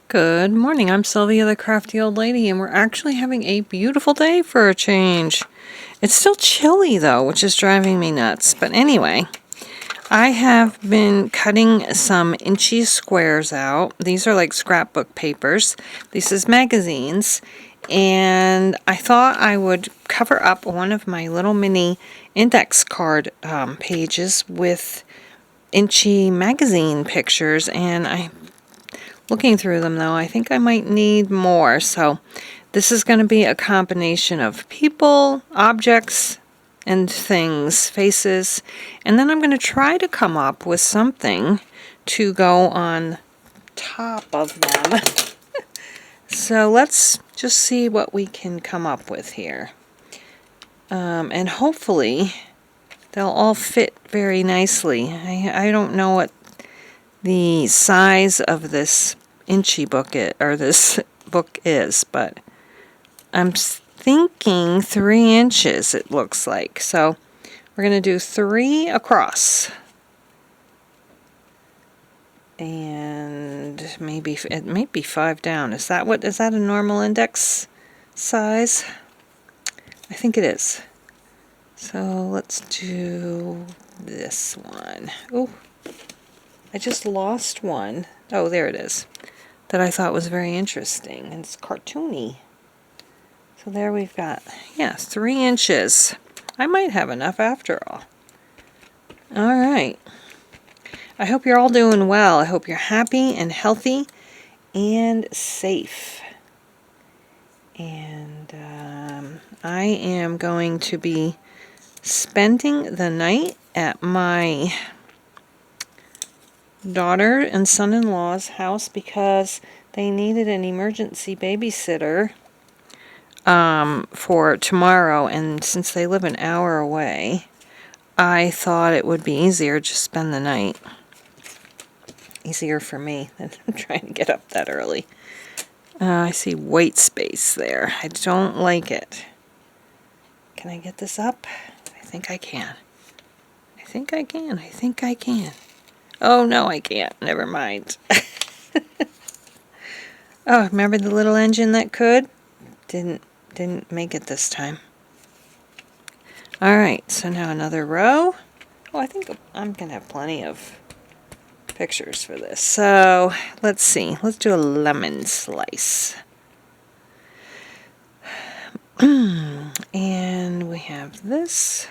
Good morning, I'm Sylvia the Crafty Old Lady, and we're actually having a beautiful day for a change. It's still chilly though, which is driving me nuts. But anyway, I have been cutting some inchy squares out. These are like scrapbook papers. This is magazines. And I thought I would cover up one of my little mini index card pages with inchy magazine pictures, and looking through them though, I think I might need more. So this is going to be a combination of people, objects, and things, faces. And then I'm going to try to come up with something to go on top of them. So let's just see what we can come up with here. And hopefully they'll all fit very nicely. I don't know what the size of this inchy book this book is, but I'm thinking 3 inches it looks like. So we're going to do 3 across, and maybe it may be 5 down. Is that a normal index size? I think it is. So let's do this one. Oh, I just lost one. Oh, there it is. That I thought was very interesting. And it's cartoony. So there we've got, 3 inches. I might have enough after all. Alright. I hope you're all doing well. I hope you're happy and healthy and safe. And I am going to be spending the night at my daughter and son-in-law's house because they needed an emergency babysitter for tomorrow, and since they live an hour away, I thought it would be easier to spend the night. Easier for me than trying to get up that early. I see white space there. I don't like it. Can I get this up? I think I can. I think I can. Oh, no, I can't. Never mind. Oh, remember the little engine that could? Didn't make it this time. Alright, so now another row. Oh, I think I'm going to have plenty of pictures for this. So, let's see. Let's do a lemon slice. And we have this.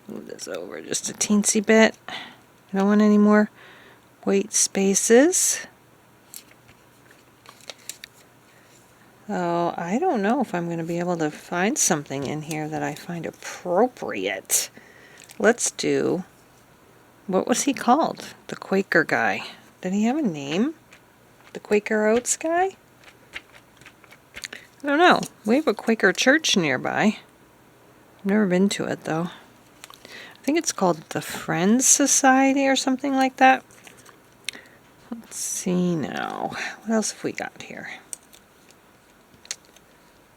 Move this over just a teensy bit. I don't want any more white spaces. Oh, I don't know if I'm going to be able to find something in here that I find appropriate. Let's do, what was he called? The Quaker guy. Did he have a name? The Quaker Oats guy? I don't know. We have a Quaker church nearby. I've never been to it though. I think it's called the Friends Society or something like that. Let's see now. What else have we got here?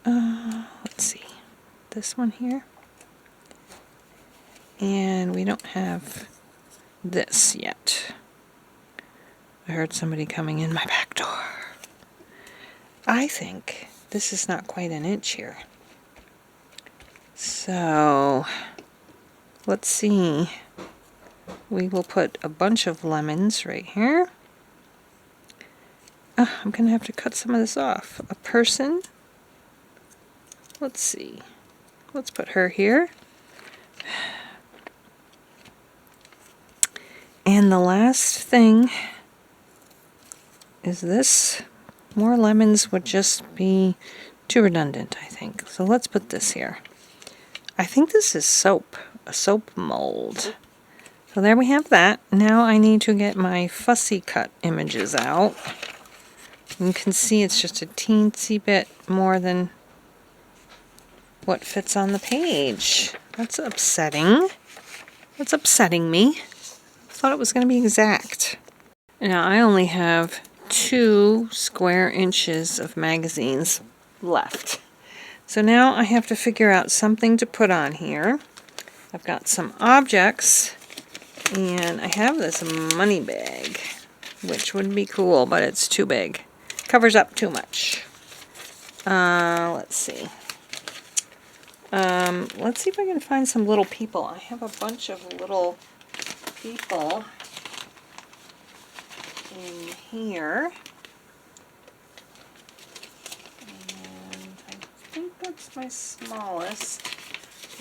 Let's see. This one here. And we don't have this yet. I heard somebody coming in my back door. I think this is not quite an inch here. So let's see. We will put a bunch of lemons right here. I'm going to have to cut some of this off. A person. Let's see. Let's put her here. And the last thing is this. More lemons would just be too redundant, I think. So let's put this here. I think this is soap. A soap mold. So there we have that. Now I need to get my fussy cut images out. You can see it's just a teensy bit more than what fits on the page. That's upsetting. That's upsetting me. I thought it was going to be exact. Now I only have 2 square inches of magazines left. So now I have to figure out something to put on here. I've got some objects, and I have this money bag. which would be cool, but it's too big. Covers up too much. Let's see. Let's see if I can find some little people. I have a bunch of little people in here. And I think that's my smallest.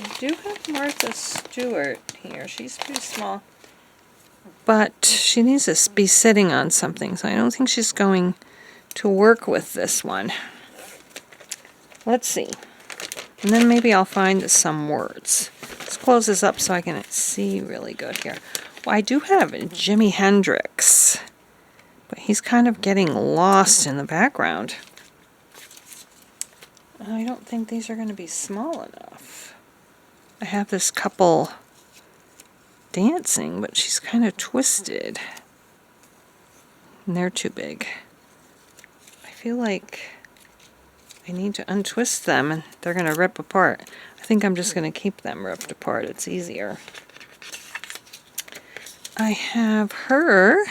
I do have Martha Stewart here. She's pretty small. But she needs to be sitting on something, so I don't think she's going to work with this one. Let's see. And then maybe I'll find some words. Let's close this up so I can see really good here. Well, I do have Jimi Hendrix, but he's kind of getting lost in the background. I don't think these are going to be small enough. I have this couple dancing, but she's kind of twisted. And they're too big. I feel like I need to untwist them and they're going to rip apart. I think I'm just going to keep them ripped apart. It's easier. I have her.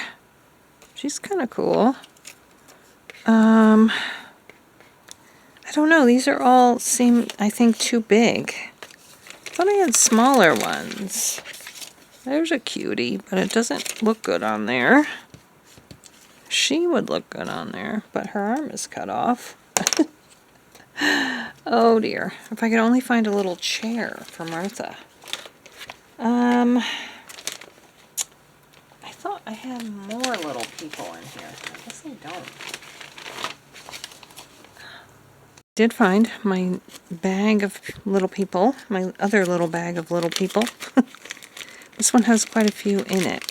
She's kind of cool. I don't know. These are all seem, I think, too big. I thought I had smaller ones. There's a cutie, but it doesn't look good on there. She would look good on there, but her arm is cut off. Oh dear. If I could only find a little chair for Martha. I thought I had more little people in here. I guess I don't. Did find my bag of little people, my other little bag of little people. This one has quite a few in it.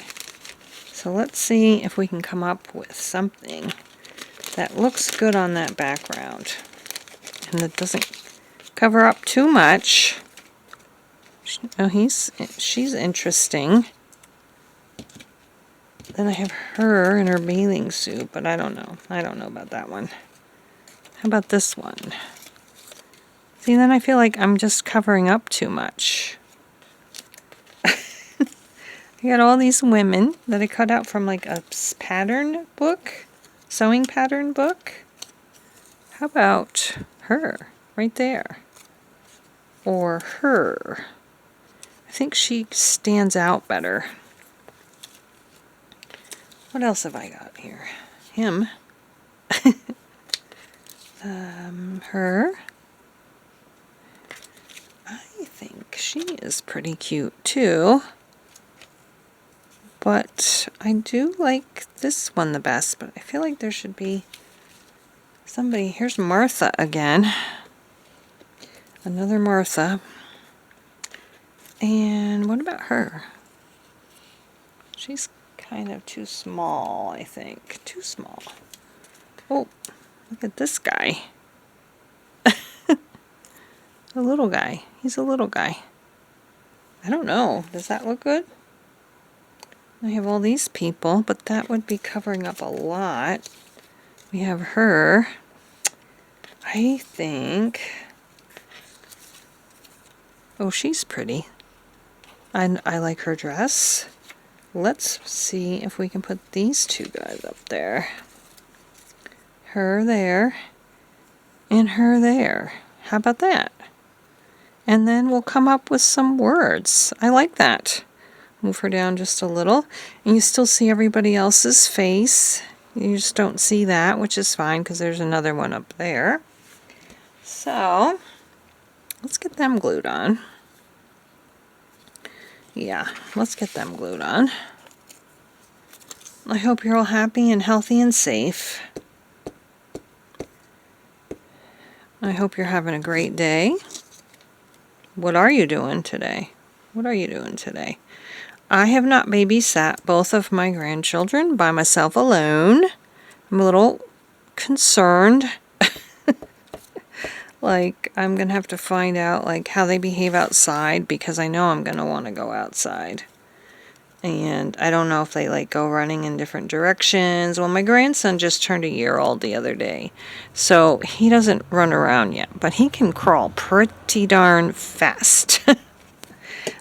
So let's see if we can come up with something that looks good on that background and that doesn't cover up too much. Oh, she's interesting. Then I have her in her bathing suit, but I don't know. I don't know about that one. How about this one? See, then I feel like I'm just covering up too much. I got all these women that I cut out from like a pattern book, sewing pattern book. How about her right there? Or her. I think she stands out better. What else have I got here? Him. Her. I think she is pretty cute too. But I do like this one the best, but I feel like there should be somebody. Here's Martha again. Another Martha. And what about her? She's kind of too small, I think. Too small. Oh, look at this guy. A little guy. He's a little guy. I don't know. Does that look good? I have all these people, but that would be covering up a lot. We have her. I think... Oh, she's pretty. I like her dress. Let's see if we can put these two guys up there. Her there. And her there. How about that? And then we'll come up with some words. I like that. Move her down just a little. And you still see everybody else's face. You just don't see that, which is fine because there's another one up there. So, let's get them glued on. Yeah, let's get them glued on. I hope you're all happy and healthy and safe. I hope you're having a great day. What are you doing today? What are you doing today? I have not babysat both of my grandchildren by myself alone. I'm a little concerned. Like, I'm going to have to find out, like, how they behave outside because I know I'm going to want to go outside. And I don't know if they, like, go running in different directions. Well, my grandson just turned a year old the other day. So he doesn't run around yet, but he can crawl pretty darn fast.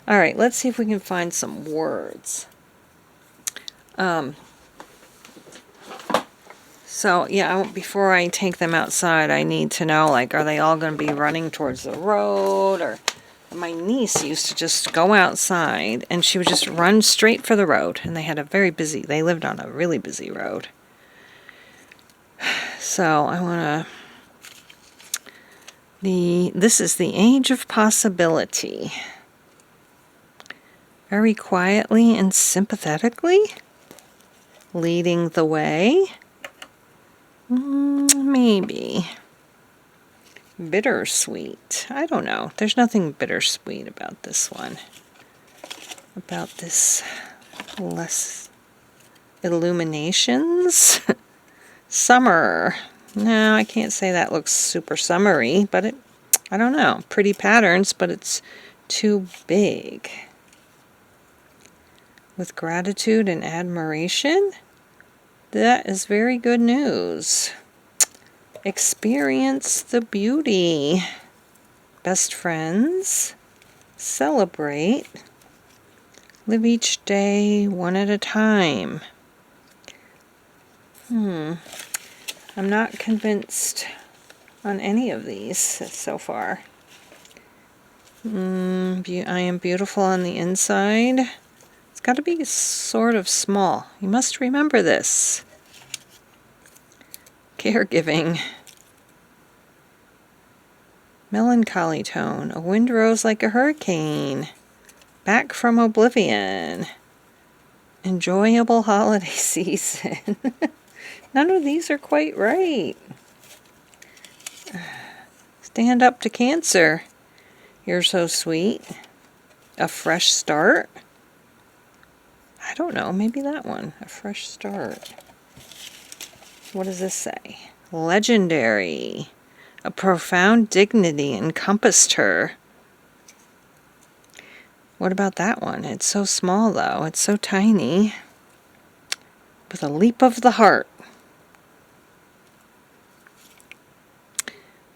All right, let's see if we can find some words. So, yeah, before I take them outside, I need to know, like, are they all going to be running towards the road? Or my niece used to just go outside, and she would just run straight for the road. And they lived on a really busy road. So, I want to... This is the age of possibility. Very quietly and sympathetically, leading the way. Maybe. Bittersweet. I don't know. There's nothing bittersweet about this one. About this less illuminations. Summer. No, I can't say that looks super summery, but I don't know. Pretty patterns, but it's too big. With gratitude and admiration. That is very good news. Experience the beauty. Best friends. Celebrate. Live each day one at a time. I'm not convinced on any of these so far. I am beautiful on the inside. It's got to be sort of small. You must remember this. Caregiving. Melancholy tone. A wind rose like a hurricane. Back from oblivion. Enjoyable holiday season. None of these are quite right. Stand up to Cancer. You're so sweet. A fresh start. I don't know, maybe that one. A fresh start. What does this say? Legendary. A profound dignity encompassed her. What about that one? It's so small, though. It's so tiny. With a leap of the heart.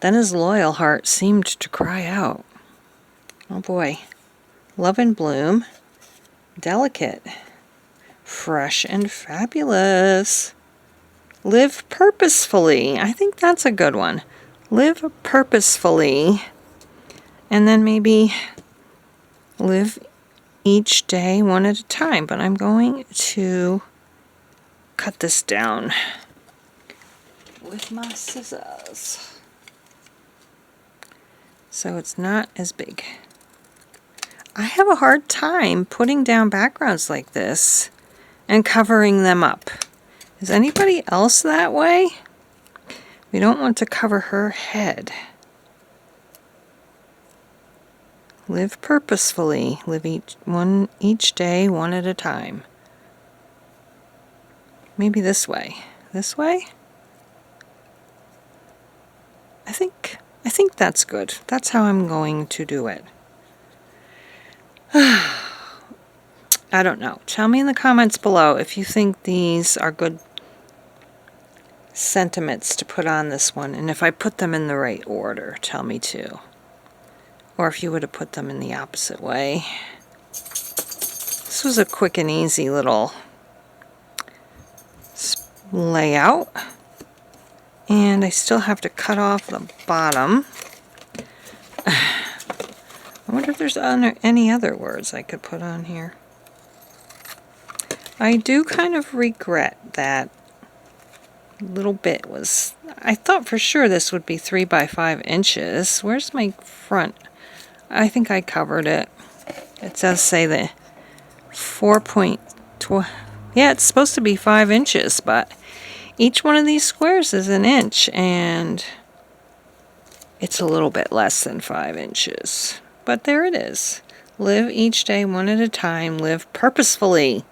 Then his loyal heart seemed to cry out. Oh boy. Love and bloom. Delicate. Fresh and fabulous. Live purposefully. I think that's a good one. Live purposefully. And then maybe live each day one at a time. But I'm going to cut this down with my scissors. So it's not as big. I have a hard time putting down backgrounds like this and covering them up. Is anybody else that way? We don't want to cover her head. Live purposefully. Live each day one at a time. Maybe this way. This way? I think that's good. That's how I'm going to do it. I don't know. Tell me in the comments below if you think these are good sentiments to put on this one. And if I put them in the right order, tell me too. Or if you would have put them in the opposite way. This was a quick and easy little layout. And I still have to cut off the bottom. I wonder if there's any other words I could put on here. I do kind of regret that little bit was... I thought for sure this would be 3 by 5 inches. Where's my front? I think I covered it. It does say the 4.12. Yeah, it's supposed to be 5 inches, but each one of these squares is an inch, and it's a little bit less than 5 inches. But there it is. Live each day one at a time. Live purposefully.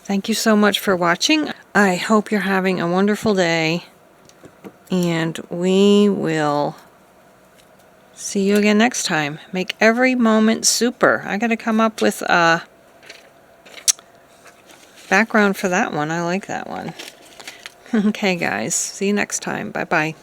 Thank you so much for watching. I hope you're having a wonderful day, and we will see you again next time. Make every moment super. I got to come up with a background for that one. I like that one. Okay, guys. See you next time. Bye-bye.